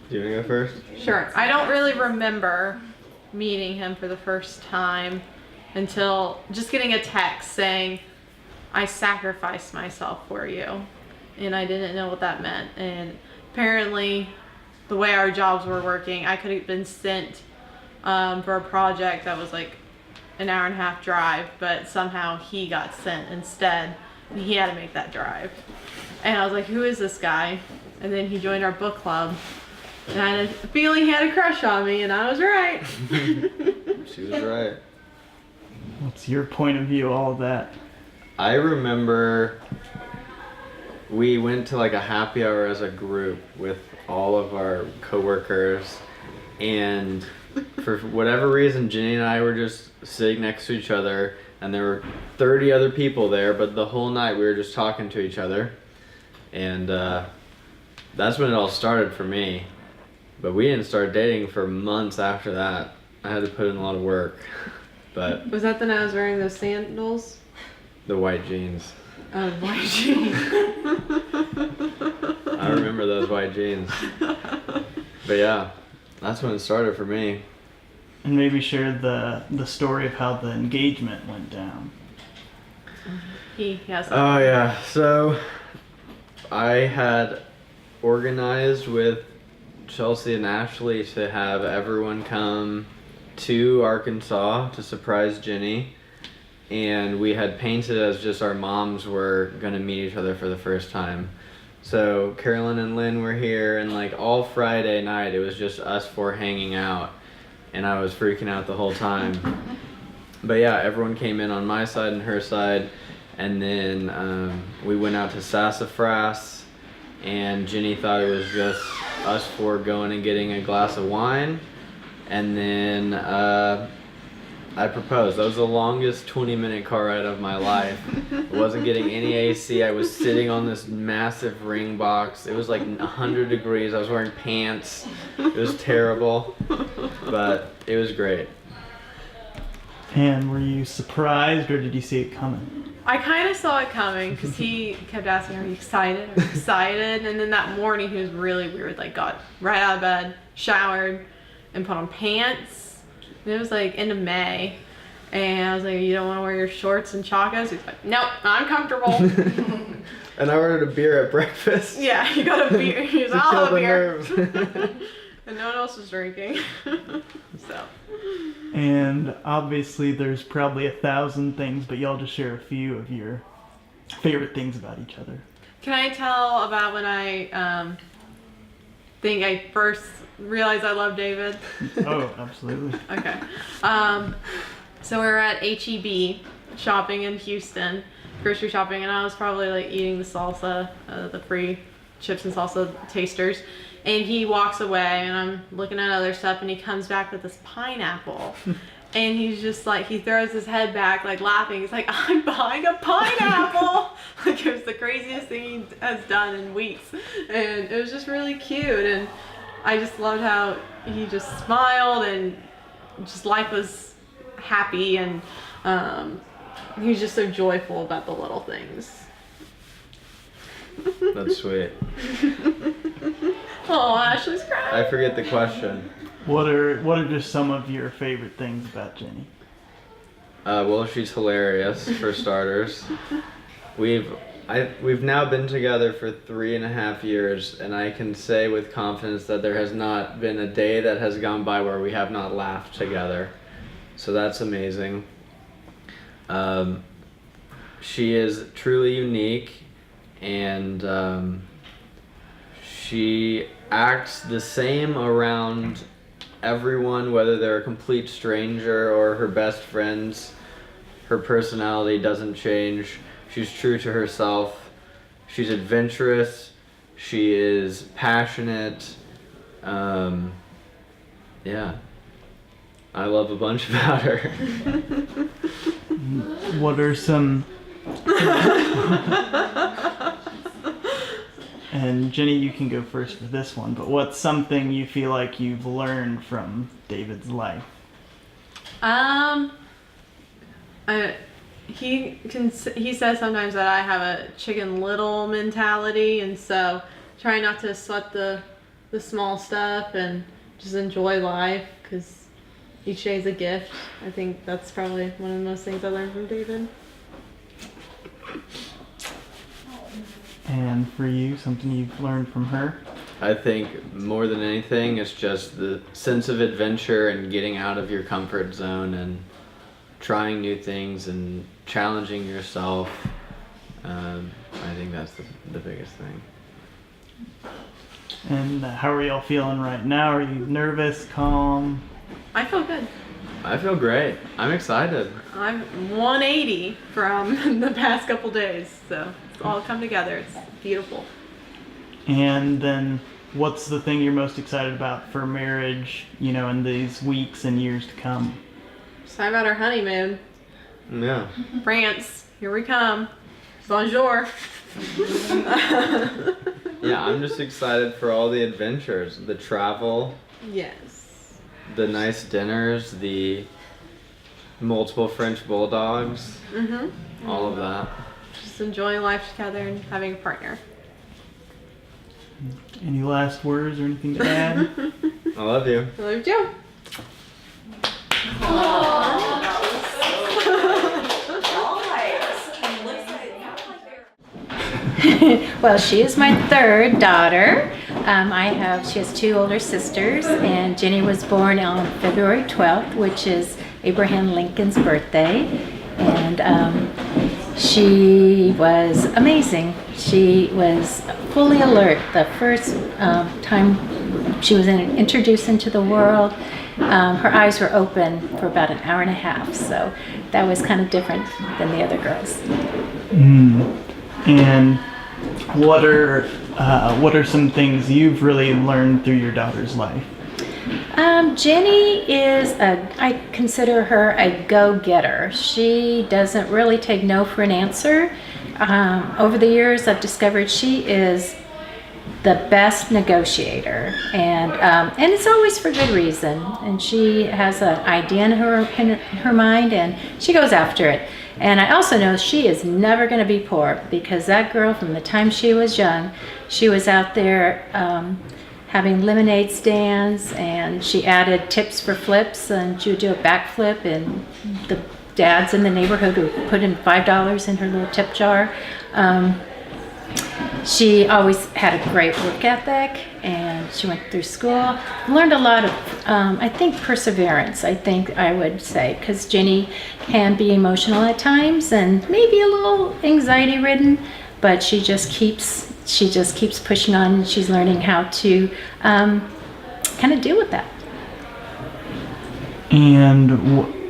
Do you want to go first? Sure. I don't really remember meeting him for the first time until just getting a text saying, I sacrificed myself for you. And I didn't know what that meant. And apparently, the way our jobs were working, I could have been sent for a project that was like an hour and a half drive, but somehow he got sent instead. And he had to make that drive. And I was like, who is this guy? And then he joined our book club. And I had a feeling he had a crush on me, and I was right. She was right. What's your point of view, all of that? I remember we went to like a happy hour as a group with all of our coworkers, and for whatever reason, Jenny and I were just sitting next to each other, and there were 30 other people there, but the whole night we were just talking to each other, and that's when it all started for me. But we didn't start dating for months after that. I had to put in a lot of work. But Was that the night I was wearing those sandals? the white jeans. Oh, white jeans. I remember those white jeans. But yeah, that's when it started for me. And maybe share the story of how the engagement went down. He has. Oh yeah, so I had organized with Chelsea and Ashley to have everyone come to Arkansas to surprise Jenny, and we had painted as just our moms were gonna meet each other for the first time. So Carolyn and Lynn were here, and like all Friday night it was just us four hanging out, and I was freaking out the whole time. But yeah, everyone came in on my side and her side, and then we went out to Sassafras, and Jenny thought it was just us four going and getting a glass of wine, and then I proposed. That was the longest 20-minute car ride of my life. I wasn't getting any AC. I was sitting on this massive ring box. It was like 100 degrees. I was wearing pants. It was terrible, but it was great. And were you surprised, or did you see it coming? I kind of saw it coming because he kept asking, "Are you excited? Are you excited?" And then that morning he was really weird. Like got right out of bed, showered, and put on pants. And it was like end of May, and I was like, "You don't want to wear your shorts and chacos?" He's like, "Nope, I'm comfortable." And I ordered a beer at breakfast. Yeah, he got a beer. He was To all kill a the beer. nerves. And no one else was drinking. So. And obviously there's probably 1,000 things, but y'all just share a few of your favorite things about each other. Can I tell about when I think I first realized I love David? Oh, absolutely. Okay. So we were at H-E-B shopping in Houston, grocery shopping, and I was probably like eating the salsa, the free chips and salsa tasters. And he walks away, and I'm looking at other stuff, and he comes back with this pineapple. And he's just like, he throws his head back, like laughing. He's like, I'm buying a pineapple. Like it was the craziest thing he has done in weeks. And it was just really cute. And I just loved how he just smiled, and just life was happy. And he was just so joyful about the little things. That's sweet. Oh, Ashley's crying. I forget the question. What are just some of your favorite things about Jenny? Well, she's hilarious for starters. We've now been together for 3.5 years, and I can say with confidence that there has not been a day that has gone by where we have not laughed together. So that's amazing. She is truly unique, and she acts the same around everyone, whether they're a complete stranger or her best friends. Her personality doesn't change. She's true to herself. She's adventurous. She is passionate. Yeah. I love a bunch about her. What are some... And Jenny, you can go first for this one, but what's something you feel like you've learned from David's life? He says sometimes that I have a Chicken Little mentality, and so try not to sweat the the small stuff and just enjoy life, because each day is a gift. I think that's probably one of the most things I learned from David. And for you, something you've learned from her? I think more than anything, it's just the sense of adventure and getting out of your comfort zone and trying new things and challenging yourself. I think that's the biggest thing. And how are y'all feeling right now? Are you nervous, calm? I feel good. I feel great. I'm excited. I'm 180 from the past couple days, so it's all come together. It's beautiful. And then what's the thing you're most excited about for marriage, in these weeks and years to come? So how about our honeymoon? Yeah. France, here we come. Bonjour. Yeah, I'm just excited for all the adventures, the travel, Yes. the nice dinners, the multiple French bulldogs, all of that. Just enjoying life together and having a partner. Any last words or anything to add? I love you. I love you. Well, she is my third daughter. She has two older sisters, and Jenny was born on February 12th, which is Abraham Lincoln's birthday. And she was amazing. She was fully alert the first time she was introduced into the world. Her eyes were open for about an hour and a half, so that was kind of different than the other girls. And what are some things you've really learned through your daughter's life? Jenny I consider her a go-getter. She doesn't really take no for an answer. Over the years, I've discovered she is the best negotiator, and it's always for good reason. And she has an idea in her mind, and she goes after it. And I also know she is never going to be poor, because that girl, from the time she was young, she was out there having lemonade stands, and she added tips for flips, and she would do a backflip, and the dads in the neighborhood would put in $5 in her little tip jar. She always had a great work ethic, and she went through school, learned a lot of, I think, perseverance, I would say, because Jenny can be emotional at times and maybe a little anxiety ridden, but she just keeps pushing on, and she's learning how to kind of deal with that. And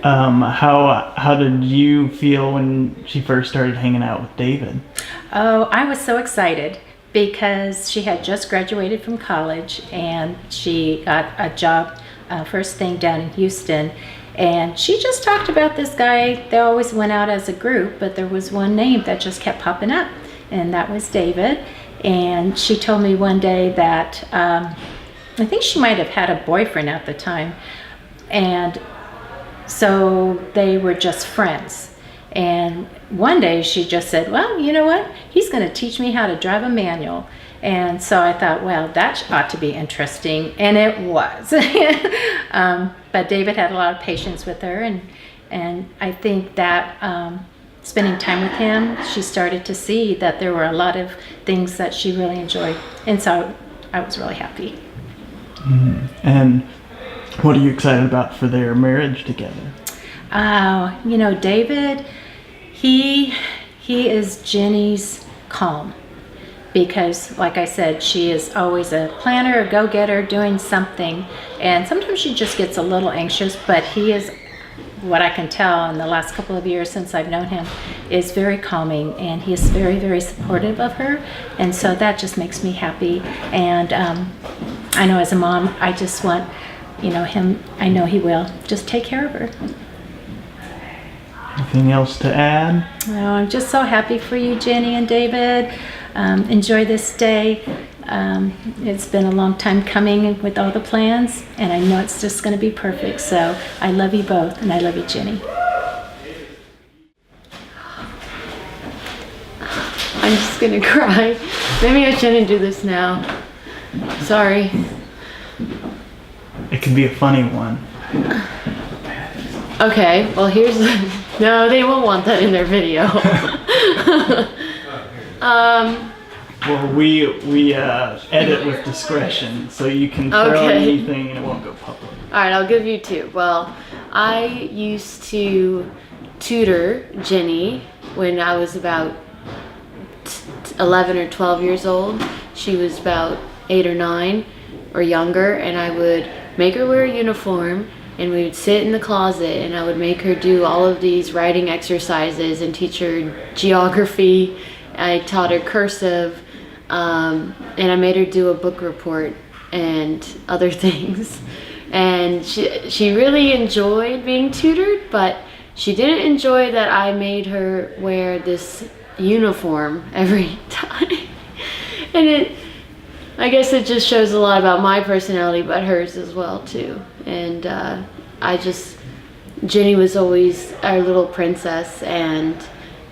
how did you feel when she first started hanging out with David? Oh, I was so excited, because she had just graduated from college, and she got a job first thing down in Houston, and she just talked about this guy. They always went out as a group, but there was one name that just kept popping up, and that was David. And she told me one day that I think she might have had a boyfriend at the time, and so they were just friends. And one day she just said, well, you know what? He's going to teach me how to drive a manual. And so I thought, well, that ought to be interesting. And it was. But David had a lot of patience with her. And I think that spending time with him, she started to see that there were a lot of things that she really enjoyed. And so I was really happy. And what are you excited about for their marriage together? David, he is Jenny's calm, because, like I said, she is always a planner, a go-getter, doing something, and sometimes she just gets a little anxious, but he is, what I can tell in the last couple of years since I've known him, is very calming, and he is very, very supportive of her, and so that just makes me happy. And I know as a mom, I just want, him, I know he will just take care of her. Anything else to add? Oh, I'm just so happy for you, Jenny and David. Enjoy this day. It's been a long time coming with all the plans, and I know it's just going to be perfect. So I love you both, and I love you, Jenny. I'm just going to cry. Maybe I shouldn't do this now. Sorry. It could be a funny one. Okay, well here's no, they won't want that in their video. Well, we edit with discretion, so you can throw Okay. anything and it won't go public. Alright, I'll give you two. Well, I used to tutor Jenny when I was about 11 or 12 years old. She was about 8 or 9 or younger, and I would make her wear a uniform, and we would sit in the closet, and I would make her do all of these writing exercises and teach her geography. I taught her cursive, and I made her do a book report and other things. And she really enjoyed being tutored, but she didn't enjoy that I made her wear this uniform every time. And I guess it just shows a lot about my personality, but hers as well too. And Jenny was always our little princess, and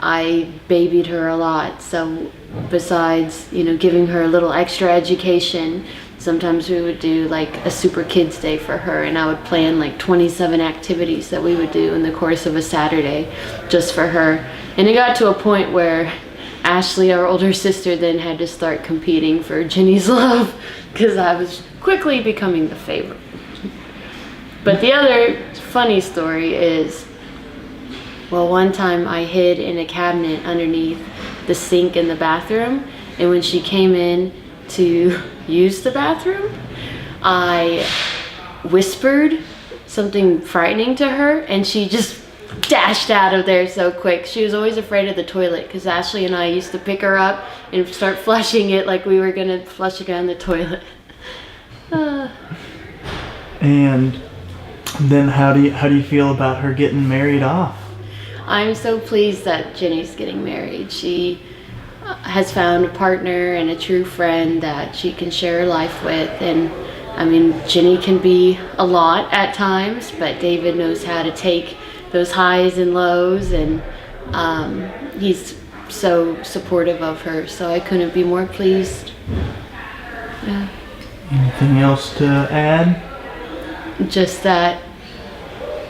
I babied her a lot. So besides, giving her a little extra education, sometimes we would do like a super kids day for her, and I would plan like 27 activities that we would do in the course of a Saturday just for her. And it got to a point where Ashley, our older sister, then had to start competing for Jenny's love because I was quickly becoming the favorite. But the other funny story is, well, one time I hid in a cabinet underneath the sink in the bathroom, and when she came in to use the bathroom, I whispered something frightening to her, and she just dashed out of there so quick. She was always afraid of the toilet because Ashley and I used to pick her up and start flushing it like we were gonna flush it down the toilet. And then how do you feel about her getting married off? I'm so pleased that Jenny's getting married. She has found a partner and a true friend that she can share her life with. And I mean, Jenny can be a lot at times, but David knows how to take those highs and lows, and he's so supportive of her. So I couldn't be more pleased. Yeah. Anything else to add? Just that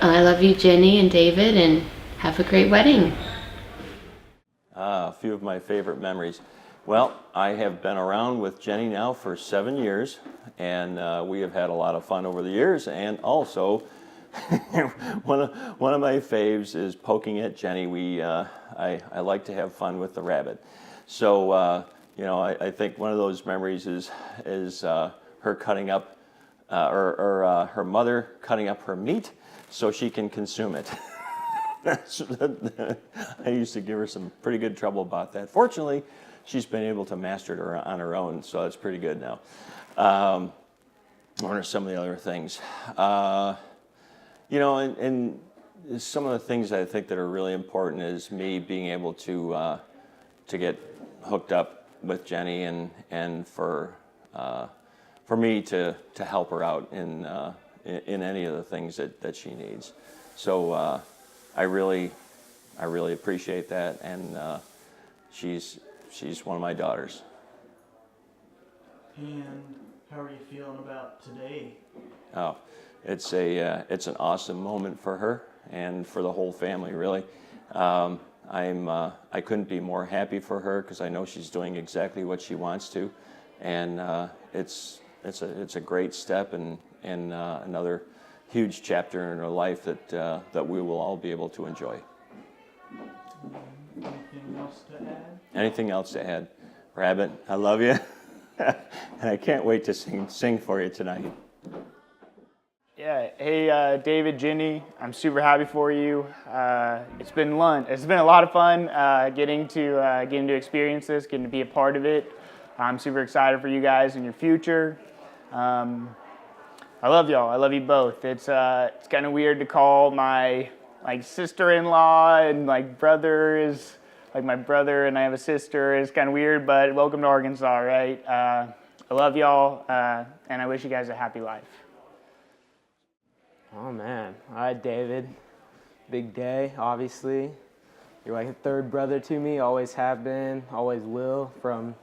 I love you, Jenny and David, and have a great wedding. A few of my favorite memories. Well, I have been around with Jenny now for 7 years, and we have had a lot of fun over the years. And also, one of my faves is poking at Jenny. I like to have fun with the rabbit. So I think one of those memories is her cutting up, or her mother cutting up her meat so she can consume it. I used to give her some pretty good trouble about that. Fortunately, she's been able to master it on her own, so that's pretty good now. What are some of the other things? And some of the things I think that are really important is me being able to get hooked up with Jenny, and for me to help her out in any of the things that she needs. So I really appreciate that, and she's one of my daughters. And how are you feeling about today? Oh, it's an awesome moment for her and for the whole family, really. I couldn't be more happy for her because I know she's doing exactly what she wants to, and it's a great step and another huge chapter in her life that we will all be able to enjoy. Anything else to add? Anything else to add? Rabbit, I love you, and I can't wait to sing for you tonight. Yeah, hey David, Jenny, I'm super happy for you. It's been a lot of fun getting to experience this, getting to be a part of it. I'm super excited for you guys and your future. I love y'all. I love you both. It's kind of weird to call my sister-in-law and brother is my brother, and I have a sister. It's kind of weird, but welcome to Arkansas, right? I love y'all, and I wish you guys a happy life. Oh man, all right, David. Big day, obviously. You're like a third brother to me, always have been, always will, from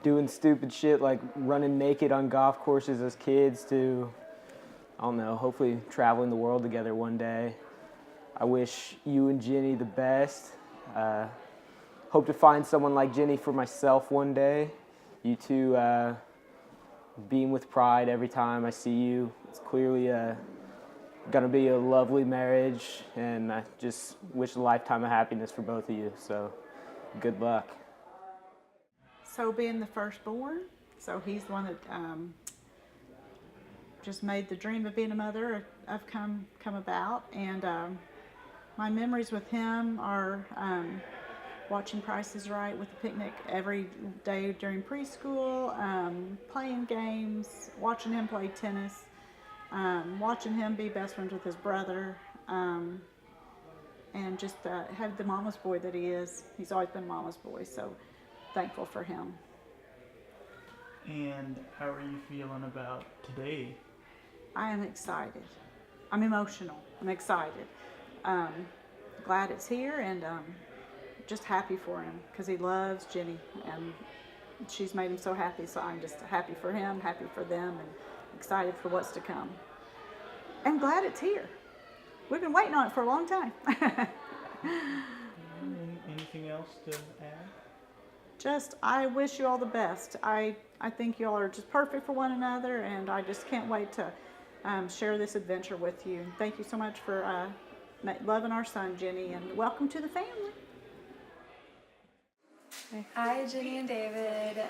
doing stupid shit like running naked on golf courses as kids to, I don't know, hopefully traveling the world together one day. I wish you and Jenny the best. Hope to find someone like Jenny for myself one day. You two beam with pride every time I see you. It's clearly gonna be a lovely marriage, and I just wish a lifetime of happiness for both of you. So good luck. So being the firstborn, so he's the one that just made the dream of being a mother of come about. And my memories with him are watching Price is Right with the picnic every day during preschool, playing games, watching him play tennis, watching him be best friends with his brother, and just have the mama's boy that he is. He's always been mama's boy, so thankful for him. And how are you feeling about today? I am excited. I'm emotional. I'm excited. Glad it's here, and just happy for him because he loves Jenny and she's made him so happy. So I'm just happy for him, happy for them, and excited for what's to come. And glad it's here. We've been waiting on it for a long time. Anything else to add? Just, I wish you all the best. I think you all are just perfect for one another, and I just can't wait to share this adventure with you. Thank you so much for loving our son, Jenny, and welcome to the family. Hi, Jenny and David.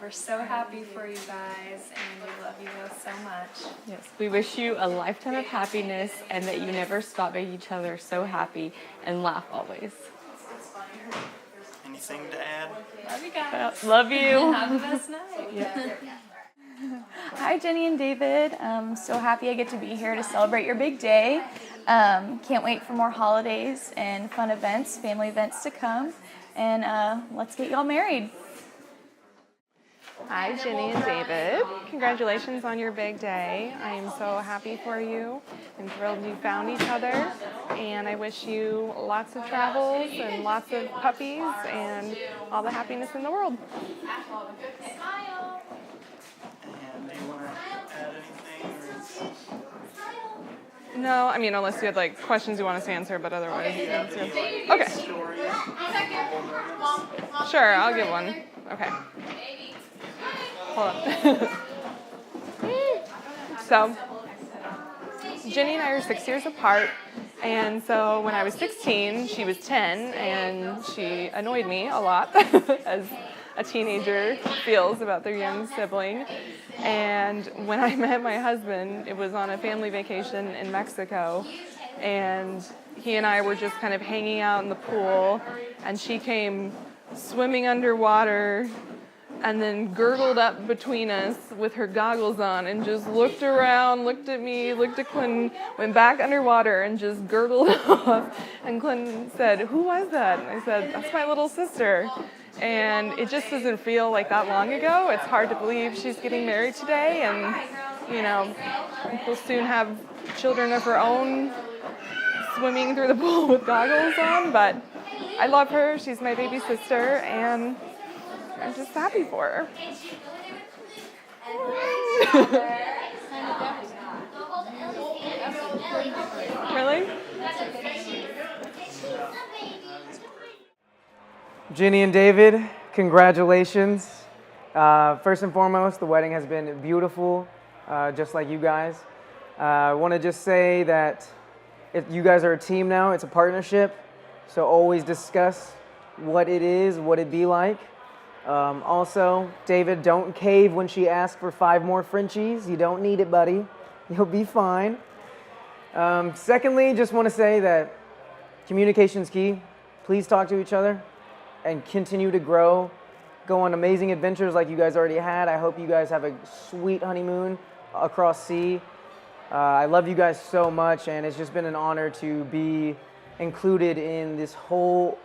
We're so happy for you guys, and we love you both so much. Yes, we wish you a lifetime of happiness and that you never stop making each other so happy and laugh always. Anything to add? Love you guys. Love you. Have the best night. Yeah. Hi, Jenny and David. I'm so happy I get to be here to celebrate your big day. Can't wait for more holidays and fun events, family events to come. And let's get y'all married. Hi, Jenny and David. Congratulations on your big day. I am so happy for you. I'm thrilled you found each other. And I wish you lots of travels and lots of puppies and all the happiness in the world. And do you want to add anything? No, I mean, unless you had like questions you want us to answer, but otherwise, answer. Okay. Sure, I'll give one. Okay. Hold on. So, Jenny and I are 6 years apart, and so when I was 16, she was 10, and she annoyed me a lot, as a teenager feels about their young sibling. And when I met my husband, it was on a family vacation in Mexico, and he and I were just kind of hanging out in the pool, and she came swimming underwater and then gurgled up between us with her goggles on and just looked around, looked at me, looked at Clinton, went back underwater and just gurgled off. And Clinton said, "Who was that?" And I said, "That's my little sister." And it just doesn't feel like that long ago. It's hard to believe she's getting married today, and you know, we'll soon have children of her own swimming through the pool with goggles on. But I love her. She's my baby sister, and I'm just happy for her. Really? Jenny and David, congratulations. First and foremost, the wedding has been beautiful, just like you guys. I want to just say that you guys are a team now. It's a partnership, so always discuss what it is, what it be like. Also, David, don't cave when she asks for 5 more Frenchies. You don't need it, buddy. You'll be fine. Secondly, just want to say that communication's key. Please talk to each other and continue to grow. Go on amazing adventures like you guys already had. I hope you guys have a sweet honeymoon across sea. I love you guys so much, and it's just been an honor to be included in this whole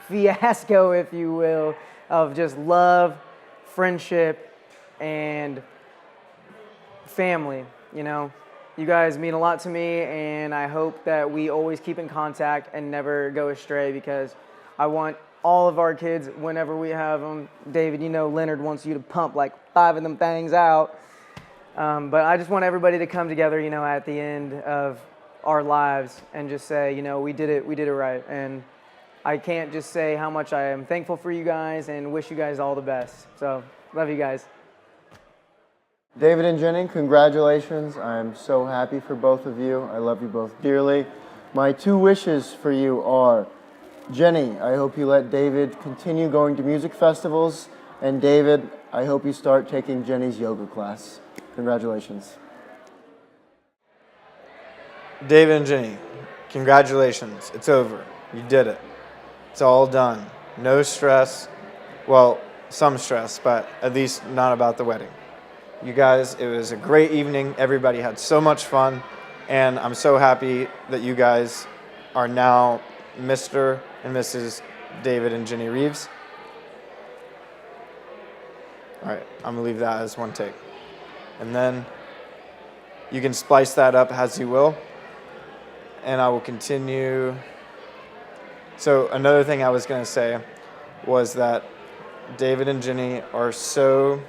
fiasco, if you will, of just love, friendship, and family. You know, you guys mean a lot to me, and I hope that we always keep in contact and never go astray, because I want all of our kids whenever we have them. David, you know Leonard wants you to pump like 5 of them things out. But I just want everybody to come together, you know, at the end of our lives and just say, you know, we did it right. And I can't just say how much I am thankful for you guys and wish you guys all the best. So, love you guys. David and Jenny, congratulations. I'm so happy for both of you. I love you both dearly. My 2 wishes for you are, Jenny, I hope you let David continue going to music festivals, and David, I hope you start taking Jenny's yoga class. Congratulations. David and Jenny, congratulations. It's over. You did it. It's all done. No stress. Well, some stress, but at least not about the wedding. You guys, it was a great evening. Everybody had so much fun, and I'm so happy that you guys are now Mr. and Mrs. David and Jenny Rives. All right, I'm gonna leave that as one take. And then you can splice that up as you will, and I will continue. So another thing I was gonna say was that David and Jenny are so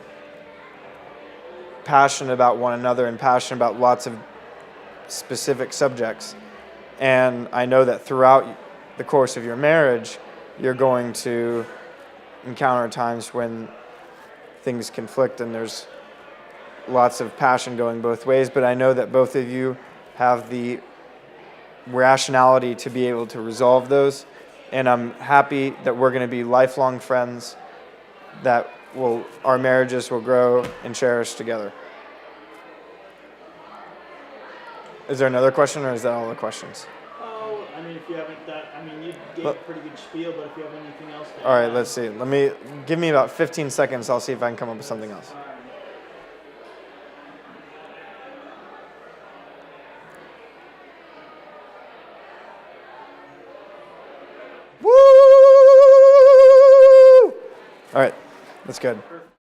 passionate about one another and passionate about lots of specific subjects. And I know that throughout the course of your marriage, you're going to encounter times when things conflict and there's lots of passion going both ways, but I know that both of you have the rationality to be able to resolve those, and I'm happy that we're going to be lifelong friends, that our marriages will grow and cherish together. Is there another question, or is that all the questions? Oh, I mean, if you haven't done, I mean, you gave a pretty good spiel, but if you have anything else to All right, add. let's see. Give me about 15 seconds. I'll see if I can come up with something else. Woo! All right, that's good.